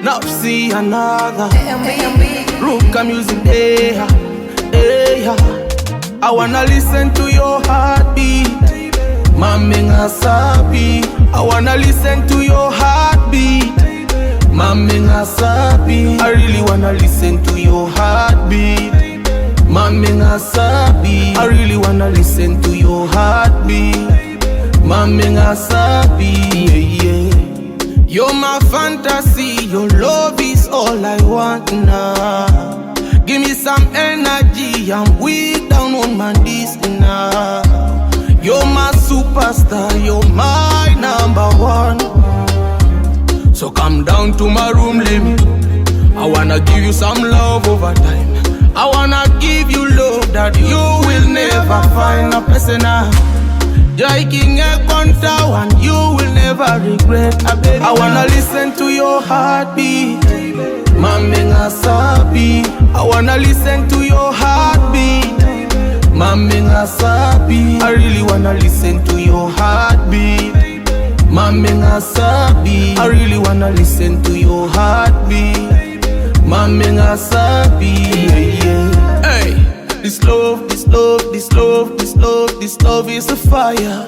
Naffz another Ruka music there. I wanna listen to your heartbeat. Mame ngasabi. I wanna listen to your heartbeat. Mame ngasabi. I really wanna listen to your heartbeat. Mame ngasabi. I really wanna listen to your heartbeat. Mame ngasabi. Yeah. You're my fantasy, your love is all I want now. Give me some energy, I'm weak down on my knees now. You're my superstar, you're my number one. So come down to my room, let me. I wanna give you some love over time. I wanna give you love that you will never find. A person Jaiking a conta and you will never regret. I wanna listen to your heartbeat. Mame ngasabi. I wanna listen to your heartbeat. Mame ngasabi. I really wanna listen to your heartbeat. Mame ngasabi. I really wanna listen to your heartbeat. Mame ngasabi. Yeah. Hey, this love, this love, this love, this love, this love is a fire,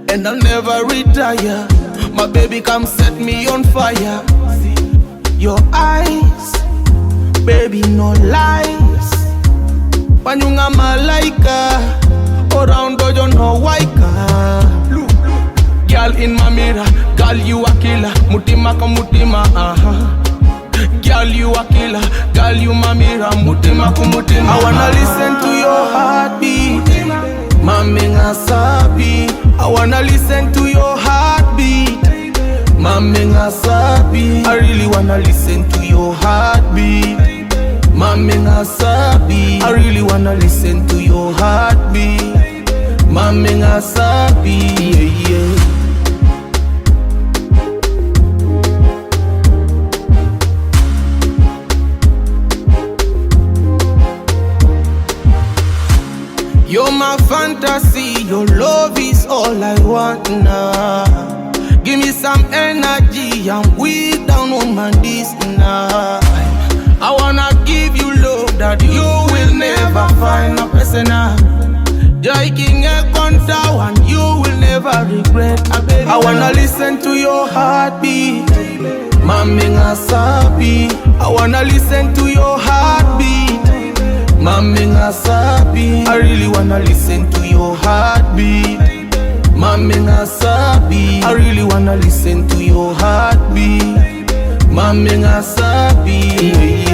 and I'll never retire. My baby, come set me on fire. Your eyes, baby, no lies. Panyunga malaika, around dojo no waika. Girl in my mirror, girl you a killer. Mutima ka mutima, girl you a killer, girl you my mirror. Mutima ka mutima. I wanna listen to your heartbeat. Mame ngasabi. I wanna listen to your heartbeat. Mame ngasabi. I really wanna listen to your heartbeat. Mame ngasabi. I really wanna listen to your heartbeat. Mame ngasabi. Yeah, yeah. You're my fantasy, your love is all I want now. Give me some energy, I'm weak down on my knees now. I wanna give you love that you will never find. A person Jaiking a conta and you will never regret. I wanna listen to your heartbeat. Mame ngasabi. I wanna listen to your heartbeat. Mame ngasabi. I really wanna listen to your heartbeat. Mame ngasabi. I really wanna listen to your heartbeat. Mame ngasabi.